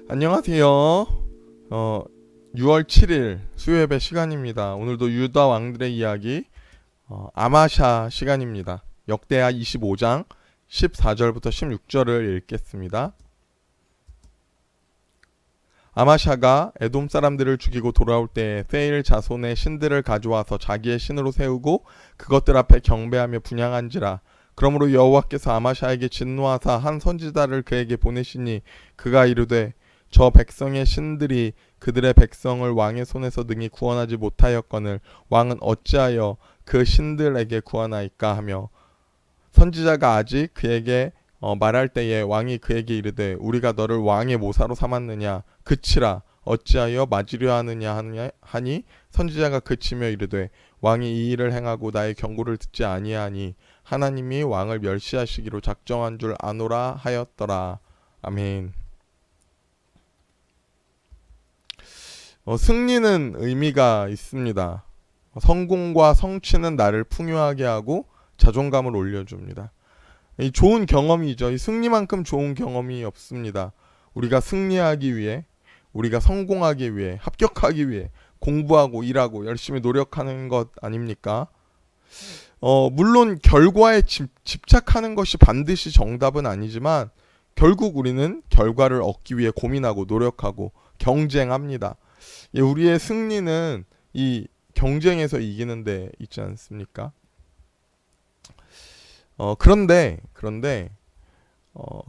안녕하세요. 6월 7일 수요예배 시간입니다. 오늘도 유다 왕들의 이야기 아마샤 시간입니다. 역대하 25장 14절부터 16절을 읽겠습니다. 아마샤가 에돔 사람들을 죽이고 돌아올 때에 세일 자손의 신들을 가져와서 자기의 신으로 세우고 그것들 앞에 경배하며 분향한지라. 그러므로 여호와께서 아마샤에게 진노하사 한 선지자를 그에게 보내시니 그가 이르되 저 백성의 신들이 그들의 백성을 왕의 손에서 능히 구원하지 못하였거늘 왕은 어찌하여 그 신들에게 구하나이까 하며, 선지자가 아직 그에게 말할 때에 왕이 그에게 이르되 우리가 너를 왕의 모사로 삼았느냐 그치라 어찌하여 맞으려 하느냐 하니, 선지자가 그치며 이르되 왕이 이 일을 행하고 나의 경고를 듣지 아니하니 하나님이 왕을 멸시하시기로 작정한 줄 아노라 하였더라. 아멘. 승리는 의미가 있습니다. 성공과 성취는 나를 풍요하게 하고 자존감을 올려줍니다. 이 좋은 경험이죠. 이 승리만큼 좋은 경험이 없습니다. 우리가 승리하기 위해, 우리가 성공하기 위해, 합격하기 위해 공부하고 일하고 열심히 노력하는 것 아닙니까? 물론 결과에 집착하는 것이 반드시 정답은 아니지만 결국 우리는 결과를 얻기 위해 고민하고 노력하고 경쟁합니다. 우리의 승리는 이 경쟁에서 이기는 데 있지 않습니까? 그런데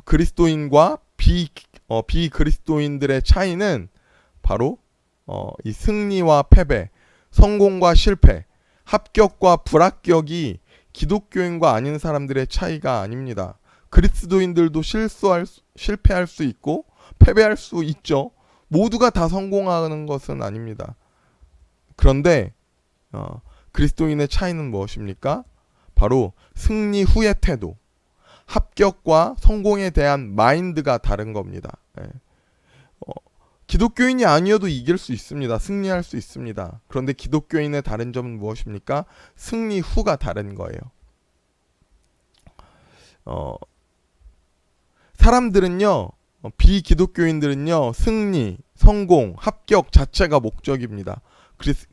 그리스도인과 비그리스도인들의 차이는 바로 이 승리와 패배, 성공과 실패, 합격과 불합격이 기독교인과 아닌 사람들의 차이가 아닙니다. 그리스도인들도 실패할 수 있고 패배할 수 있죠. 모두가 다 성공하는 것은 아닙니다. 그런데 그리스도인의 차이는 무엇입니까? 바로 승리 후의 태도, 합격과 성공에 대한 마인드가 다른 겁니다. 기독교인이 아니어도 이길 수 있습니다. 승리할 수 있습니다. 그런데 기독교인의 다른 점은 무엇입니까? 승리 후가 다른 거예요. 사람들은요, 비기독교인들은요, 승리, 성공, 합격 자체가 목적입니다.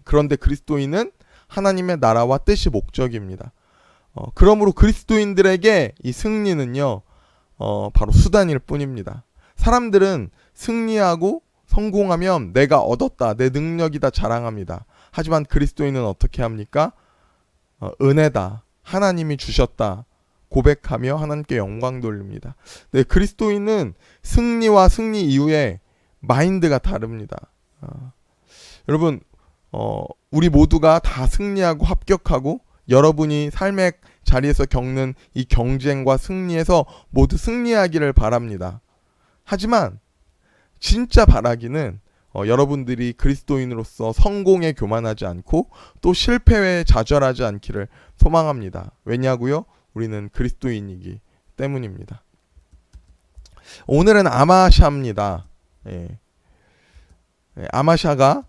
그런데 그리스도인은 하나님의 나라와 뜻이 목적입니다. 그러므로 그리스도인들에게 이 승리는요, 바로 수단일 뿐입니다. 사람들은 승리하고 성공하면 내가 얻었다, 내 능력이다 자랑합니다. 하지만 그리스도인은 어떻게 합니까? 은혜다, 하나님이 주셨다 고백하며 하나님께 영광 돌립니다. 네, 그리스도인은 승리와 승리 이후에 마인드가 다릅니다. 여러분, 우리 모두가 다 승리하고 합격하고 여러분이 삶의 자리에서 겪는 이 경쟁과 승리에서 모두 승리하기를 바랍니다. 하지만 진짜 바라기는 여러분들이 그리스도인으로서 성공에 교만하지 않고 또 실패에 좌절하지 않기를 소망합니다. 왜냐고요? 우리는 그리스도인이기 때문입니다. 오늘은 아마샤입니다. 아마샤가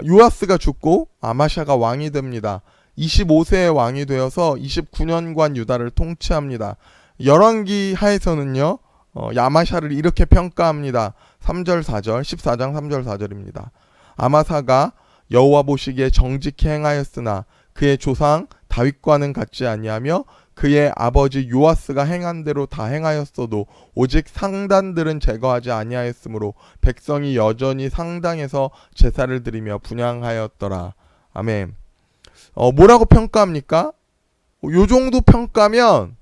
요아스가 죽고 아마샤가 왕이 됩니다. 25세의 왕이 되어서 29년간 유다를 통치합니다. 열왕기 하에서는요, 아마샤를 이렇게 평가합니다. 3절 4절 14장 3절 4절입니다. 아마사가 여호와 보시기에 정직히 행하였으나 그의 조상 다윗과는 같지 아니하며 그의 아버지 요아스가 행한 대로 다 행하였어도 오직 상단들은 제거하지 아니하였으므로 백성이 여전히 상당에서 제사를 드리며 분향하였더라. 아멘. 뭐라고 평가합니까? 요 정도 평가면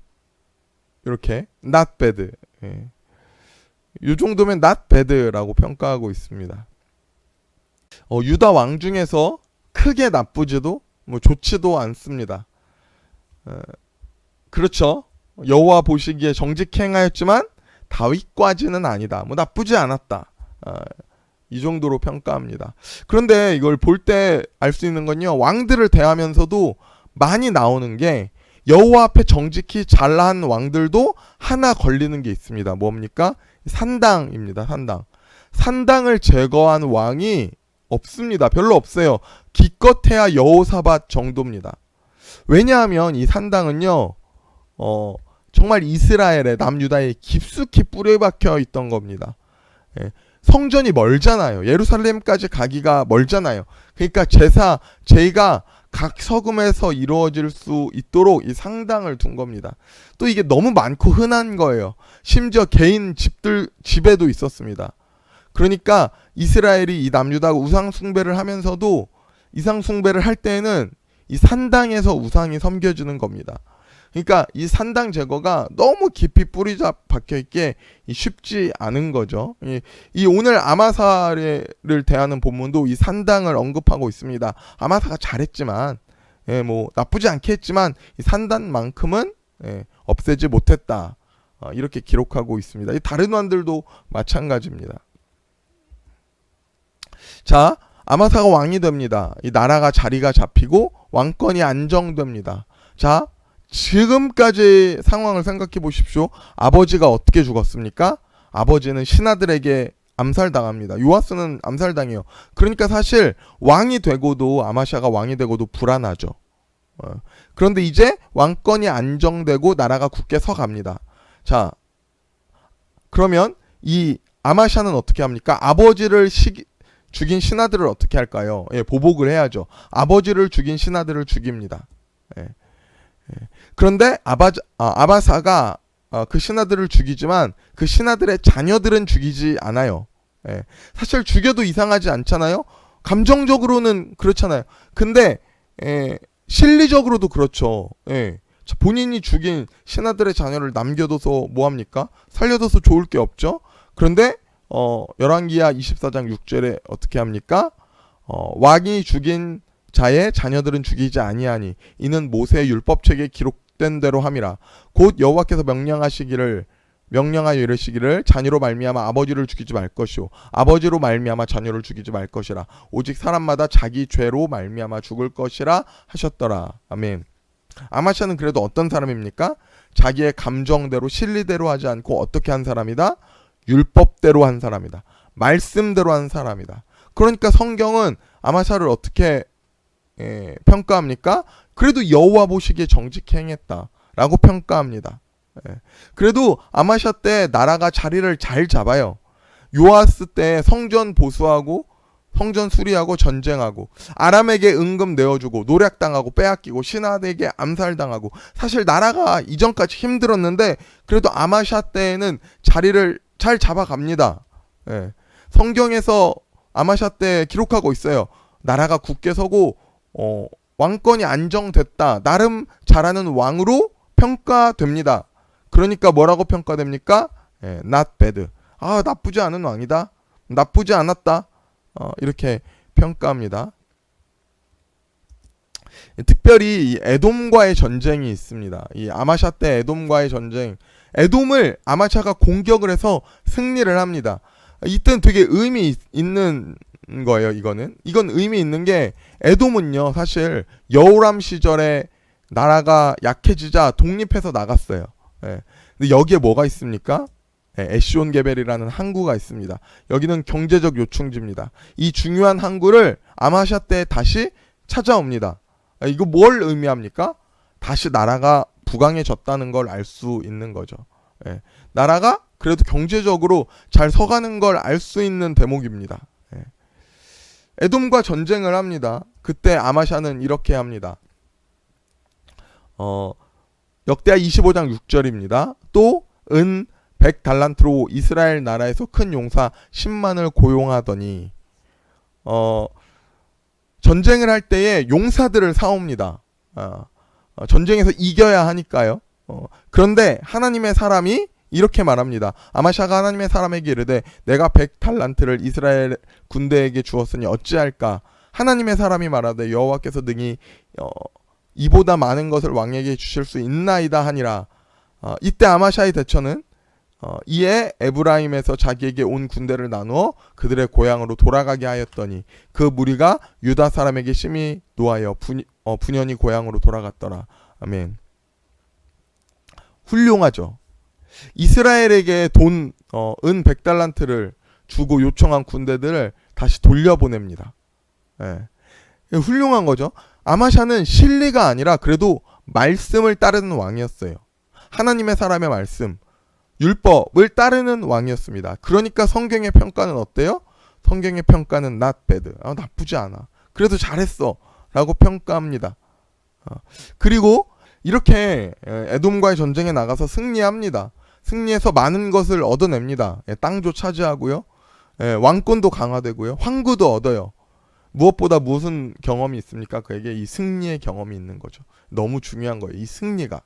이렇게 not bad. 요 정도면 not bad라고 평가하고 있습니다. 유다 왕 중에서 크게 나쁘지도 좋지도 않습니다. 그렇죠. 여호와 보시기에 정직히 행하였지만 다윗까지는 아니다. 나쁘지 않았다. 이 정도로 평가합니다. 그런데 이걸 볼 때 알 수 있는 건요, 왕들을 대하면서도 많이 나오는 게 여호와 앞에 정직히 잘난 왕들도 하나 걸리는 게 있습니다. 뭡니까? 산당입니다. 산당을 제거한 왕이 없습니다. 별로 없어요. 기껏해야 여호사밧 정도입니다. 왜냐하면 이 산당은요, 정말 이스라엘의 남유다에 깊숙이 뿌려박혀 있던 겁니다. 예. 성전이 멀잖아요. 예루살렘까지 가기가 멀잖아요. 그러니까 제가 각 서금에서 이루어질 수 있도록 이 상당을 둔 겁니다. 또 이게 너무 많고 흔한 거예요. 심지어 개인 집에도 있었습니다. 그러니까 이스라엘이 이 남유다가 우상 숭배를 하면서도 이상 숭배를 할 때에는 이 산당에서 우상이 섬겨지는 겁니다. 그러니까 이 산당 제거가 너무 깊이 뿌리 박혀 있게 쉽지 않은 거죠. 이 오늘 아마사를 대하는 본문도 이 산당을 언급하고 있습니다. 아마사가 잘했지만, 뭐 나쁘지 않게 했지만 이 산당만큼은 없애지 못했다. 이렇게 기록하고 있습니다. 이 다른 왕들도 마찬가지입니다. 자, 아마사가 왕이 됩니다. 이 나라가 자리가 잡히고 왕권이 안정됩니다. 자, 지금까지 상황을 생각해 보십시오. 아버지가 어떻게 죽었습니까? 아버지는 신하들에게 암살당합니다. 요아스는 암살당해요. 그러니까 사실 왕이 되고도, 아마샤가 왕이 되고도 불안하죠. 그런데 이제 왕권이 안정되고 나라가 굳게 서갑니다. 자, 그러면 이 아마샤는 어떻게 합니까? 아버지를 죽인 신하들을 어떻게 할까요? 보복을 해야죠. 아버지를 죽인 신하들을 죽입니다. 그런데 아바사가 그 신하들을 죽이지만 그 신하들의 자녀들은 죽이지 않아요. 사실 죽여도 이상하지 않잖아요. 감정적으로는 그렇잖아요. 근데 실리적으로도 그렇죠. 본인이 죽인 신하들의 자녀를 남겨둬서 뭐합니까? 살려둬서 좋을 게 없죠. 그런데 열왕기하 24장 6절에 어떻게 합니까? 왕이 죽인 자의 자녀들은 죽이지 아니하니 이는 모세의 율법책에 기록된 대로 함이라. 곧 여호와께서 명령하여 이르시기를 자녀로 말미암아 아버지를 죽이지 말 것이요 아버지로 말미암아 자녀를 죽이지 말 것이라. 오직 사람마다 자기 죄로 말미암아 죽을 것이라 하셨더라. 아멘. 아마샤는 그래도 어떤 사람입니까? 자기의 감정대로 실리대로 하지 않고 어떻게 한 사람이다? 율법대로 한 사람이다. 말씀대로 한 사람이다. 그러니까 성경은 아마샤를 어떻게 평가합니까? 그래도 여호와 보시기에 정직히 행했다라고 평가합니다. 그래도 아마샤 때 나라가 자리를 잘 잡아요. 요아스 때 성전 보수하고 성전 수리하고 전쟁하고 아람에게 은금 내어주고 노략당하고 빼앗기고 신하에게 암살당하고 사실 나라가 이전까지 힘들었는데 그래도 아마샤 때에는 자리를 잘 잡아갑니다. 성경에서 아마샤 때 기록하고 있어요. 나라가 굳게 서고 왕권이 안정됐다. 나름 잘하는 왕으로 평가됩니다. 그러니까 뭐라고 평가됩니까? not bad. 나쁘지 않은 왕이다. 나쁘지 않았다. 이렇게 평가합니다. 특별히 이 에돔과의 전쟁이 있습니다. 이 아마샤 때 에돔과의 전쟁. 에돔을 아마샤가 공격을 해서 승리를 합니다. 이때는 되게 의미 있는 거예요. 이건 의미 있는 게 에돔은요 사실 여호람 시절에 나라가 약해지자 독립해서 나갔어요. 근데 여기에 뭐가 있습니까? 에시온 게벨이라는 항구가 있습니다. 여기는 경제적 요충지입니다. 이 중요한 항구를 아마샤 때 다시 찾아옵니다. 이거 뭘 의미합니까? 다시 나라가 부강해졌다는 걸 알 수 있는 거죠. 나라가 그래도 경제적으로 잘 서가는 걸 알 수 있는 대목입니다. 에돔과 전쟁을 합니다. 그때 아마샤는 이렇게 합니다. 역대하 25장 6절입니다. 또 은 100달란트로 이스라엘 나라에서 큰 용사 10만을 고용하더니 전쟁을 할 때에 용사들을 사옵니다. 전쟁에서 이겨야 하니까요. 그런데 하나님의 사람이 이렇게 말합니다. 아마샤가 하나님의 사람에게 이르되 내가 100달란트를 이스라엘 군대에게 주었으니 어찌할까? 하나님의 사람이 말하되 여호와께서 능히 이보다 많은 것을 왕에게 주실 수 있나이다 하니라. 이때 아마샤의 대처는 이에 에브라임에서 자기에게 온 군대를 나누어 그들의 고향으로 돌아가게 하였더니 그 무리가 유다 사람에게 심히 노하여 분연히 고향으로 돌아갔더라. 아멘. 훌륭하죠. 이스라엘에게 은 100달란트를 주고 요청한 군대들을 다시 돌려보냅니다. 훌륭한 거죠. 아마샤는 실리가 아니라 그래도 말씀을 따르는 왕이었어요. 하나님의 사람의 말씀, 율법을 따르는 왕이었습니다. 그러니까 성경의 평가는 어때요? 성경의 평가는 not bad. 나쁘지 않아. 그래도 잘했어. 라고 평가합니다. 그리고 이렇게 에돔과의 전쟁에 나가서 승리합니다. 승리해서 많은 것을 얻어냅니다. 땅도 차지하고요. 왕권도 강화되고요. 황구도 얻어요. 무엇보다 무슨 경험이 있습니까? 그에게 이 승리의 경험이 있는 거죠. 너무 중요한 거예요. 이 승리가.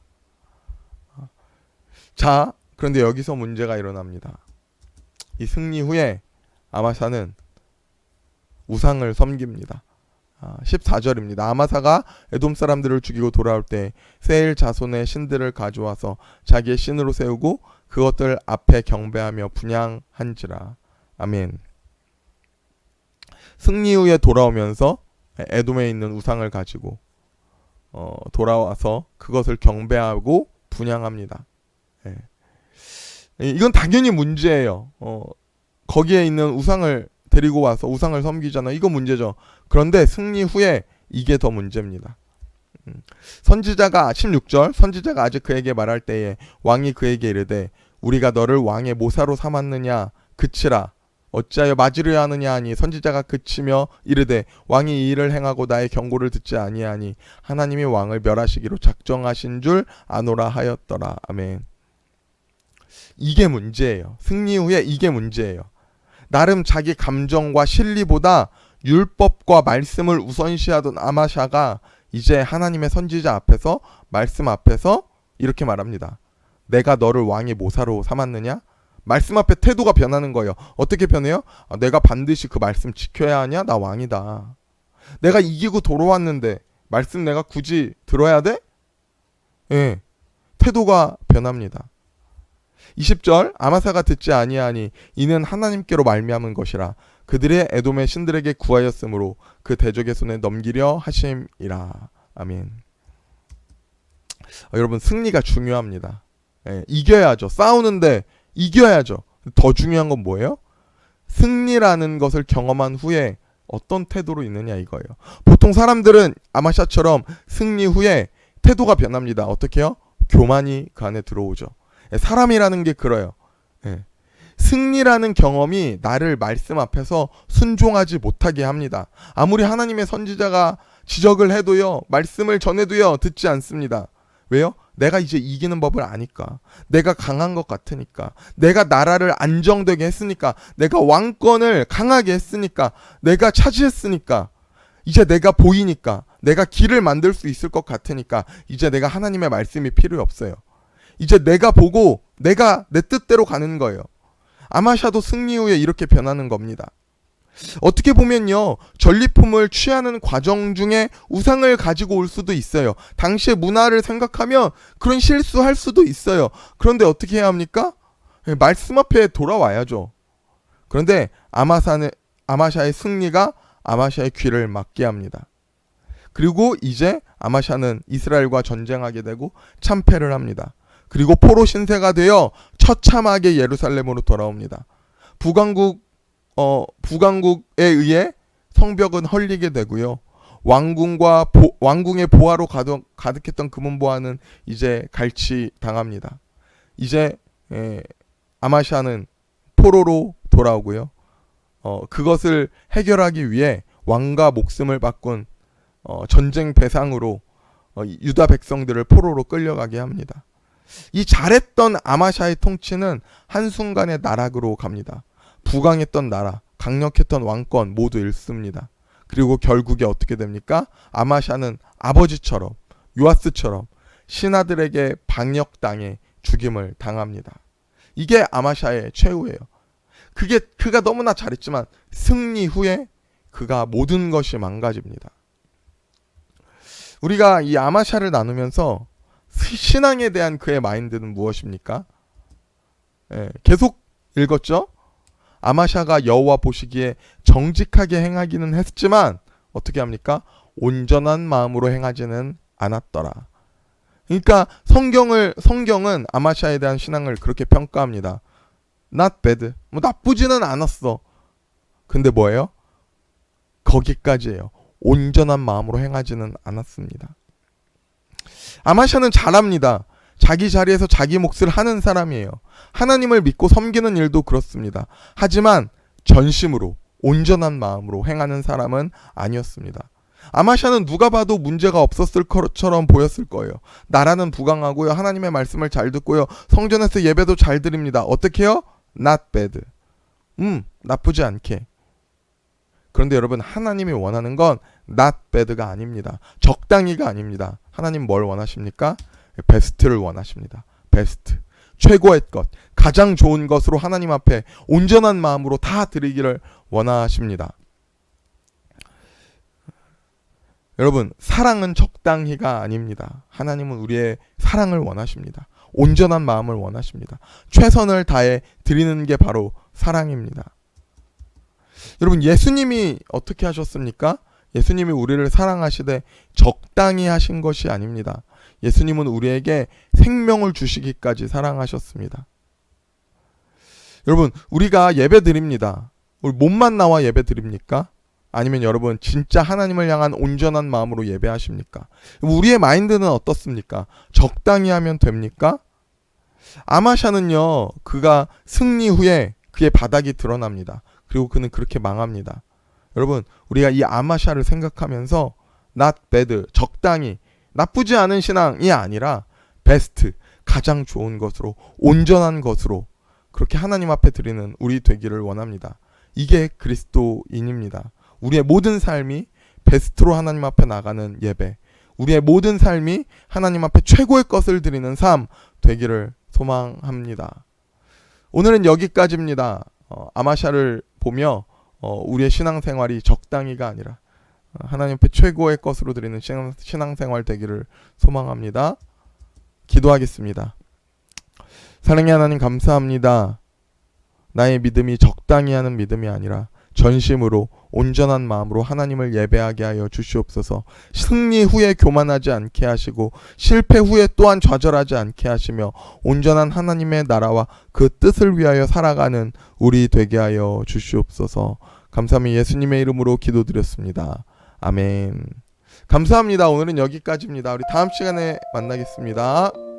자, 그런데 여기서 문제가 일어납니다. 이 승리 후에 아마샤는 우상을 섬깁니다. 14절입니다. 아마사가 에돔 사람들을 죽이고 돌아올 때 세일 자손의 신들을 가져와서 자기의 신으로 세우고 그것들 앞에 경배하며 분향한지라. 아멘. 승리 후에 돌아오면서 에돔에 있는 우상을 가지고 돌아와서 그것을 경배하고 분향합니다. 이건 당연히 문제예요. 거기에 있는 우상을 데리고 와서 우상을 섬기잖아. 이거 문제죠. 그런데 승리 후에 이게 더 문제입니다. 선지자가 16절 선지자가 아직 그에게 말할 때에 왕이 그에게 이르되 우리가 너를 왕의 모사로 삼았느냐 그치라 어찌하여 맞으려 하느냐 하니 선지자가 그치며 이르되 왕이 이 일을 행하고 나의 경고를 듣지 아니하니 하나님이 왕을 멸하시기로 작정하신 줄 아노라 하였더라. 아멘. 이게 문제예요. 승리 후에 이게 문제예요. 나름 자기 감정과 실리보다 율법과 말씀을 우선시하던 아마샤가 이제 하나님의 선지자 앞에서 말씀 앞에서 이렇게 말합니다. 내가 너를 왕의 모사로 삼았느냐? 말씀 앞에 태도가 변하는 거예요. 어떻게 변해요? 내가 반드시 그 말씀 지켜야 하냐? 나 왕이다. 내가 이기고 돌아왔는데 말씀 내가 굳이 들어야 돼? 예. 태도가 변합니다. 20절 아마사가 듣지 아니하니 이는 하나님께로 말미암은 것이라 그들의 에돔의 신들에게 구하였으므로 그 대적의 손에 넘기려 하심이라. 아멘. 여러분 승리가 중요합니다. 이겨야죠. 싸우는데 이겨야죠. 더 중요한 건 뭐예요? 승리라는 것을 경험한 후에 어떤 태도로 있느냐 이거예요. 보통 사람들은 아마샤처럼 승리 후에 태도가 변합니다. 어떻게 해요? 교만이 그 안에 들어오죠. 사람이라는 게 그래요. 승리라는 경험이 나를 말씀 앞에서 순종하지 못하게 합니다. 아무리 하나님의 선지자가 지적을 해도요, 말씀을 전해도요, 듣지 않습니다. 왜요? 내가 이제 이기는 법을 아니까. 내가 강한 것 같으니까. 내가 나라를 안정되게 했으니까. 내가 왕권을 강하게 했으니까. 내가 차지했으니까. 이제 내가 보이니까. 내가 길을 만들 수 있을 것 같으니까. 이제 내가 하나님의 말씀이 필요 없어요. 이제 내가 보고 내가 내 뜻대로 가는 거예요. 아마샤도 승리 후에 이렇게 변하는 겁니다. 어떻게 보면요, 전리품을 취하는 과정 중에 우상을 가지고 올 수도 있어요. 당시의 문화를 생각하면 그런 실수할 수도 있어요. 그런데 어떻게 해야 합니까? 말씀 앞에 돌아와야죠. 그런데 아마샤의 승리가 아마샤의 귀를 막게 합니다. 그리고 이제 아마샤는 이스라엘과 전쟁하게 되고 참패를 합니다. 그리고 포로 신세가 되어 처참하게 예루살렘으로 돌아옵니다. 북왕국에 의해 성벽은 헐리게 되고요. 왕궁의 보화로 가득했던 금은보화는 이제 갈취 당합니다. 이제 아마샤는 포로로 돌아오고요. 그것을 해결하기 위해 왕과 목숨을 바꾼 전쟁 배상으로 유다 백성들을 포로로 끌려가게 합니다. 이 잘했던 아마샤의 통치는 한순간에 나락으로 갑니다. 부강했던 나라, 강력했던 왕권 모두 잃습니다. 그리고 결국에 어떻게 됩니까? 아마샤는 아버지처럼 요아스처럼 신하들에게 방역당해 죽임을 당합니다. 이게 아마샤의 최후예요. 그가 너무나 잘했지만 승리 후에 그가 모든 것이 망가집니다. 우리가 이 아마샤를 나누면서 신앙에 대한 그의 마인드는 무엇입니까? 계속 읽었죠? 아마샤가 여호와 보시기에 정직하게 행하기는 했지만 어떻게 합니까? 온전한 마음으로 행하지는 않았더라. 그러니까 성경은 아마샤에 대한 신앙을 그렇게 평가합니다. Not bad. 나쁘지는 않았어. 근데 뭐예요? 거기까지예요. 온전한 마음으로 행하지는 않았습니다. 아마샤는 잘합니다. 자기 자리에서 자기 몫을 하는 사람이에요. 하나님을 믿고 섬기는 일도 그렇습니다. 하지만 전심으로 온전한 마음으로 행하는 사람은 아니었습니다. 아마샤는 누가 봐도 문제가 없었을 것처럼 보였을 거예요. 나라는 부강하고요. 하나님의 말씀을 잘 듣고요. 성전에서 예배도 잘 드립니다. 어떻게 해요? Not bad. 나쁘지 않게. 그런데 여러분, 하나님이 원하는 건 not bad가 아닙니다. 적당히가 아닙니다. 하나님 뭘 원하십니까? 베스트를 원하십니다. 베스트. 최고의 것, 가장 좋은 것으로 하나님 앞에 온전한 마음으로 다 드리기를 원하십니다. 여러분, 사랑은 적당히가 아닙니다. 하나님은 우리의 사랑을 원하십니다. 온전한 마음을 원하십니다. 최선을 다해 드리는 게 바로 사랑입니다. 여러분, 예수님이 어떻게 하셨습니까? 예수님이 우리를 사랑하시되 적당히 하신 것이 아닙니다. 예수님은 우리에게 생명을 주시기까지 사랑하셨습니다. 여러분, 우리가 예배 드립니다. 우리 몸만 나와 예배 드립니까? 아니면 여러분 진짜 하나님을 향한 온전한 마음으로 예배하십니까? 우리의 마인드는 어떻습니까? 적당히 하면 됩니까? 아마샤는요, 그가 승리 후에 그의 바닥이 드러납니다. 그리고 그는 그렇게 망합니다. 여러분, 우리가 이 아마샤를 생각하면서 not bad, 적당히, 나쁘지 않은 신앙이 아니라 베스트, 가장 좋은 것으로, 온전한 것으로 그렇게 하나님 앞에 드리는 우리 되기를 원합니다. 이게 그리스도인입니다. 우리의 모든 삶이 베스트로 하나님 앞에 나가는 예배, 우리의 모든 삶이 하나님 앞에 최고의 것을 드리는 삶 되기를 소망합니다. 오늘은 여기까지입니다. 아마샤를 보며 우리의 신앙생활이 적당히가 아니라 하나님 앞에 최고의 것으로 드리는 신앙생활 되기를 소망합니다. 기도하겠습니다. 사랑의 하나님, 감사합니다. 나의 믿음이 적당히 하는 믿음이 아니라 전심으로 온전한 마음으로 하나님을 예배하게 하여 주시옵소서. 승리 후에 교만하지 않게 하시고 실패 후에 또한 좌절하지 않게 하시며 온전한 하나님의 나라와 그 뜻을 위하여 살아가는 우리 되게 하여 주시옵소서. 감사합니다. 예수님의 이름으로 기도드렸습니다. 아멘. 감사합니다. 오늘은 여기까지입니다. 우리 다음 시간에 만나겠습니다.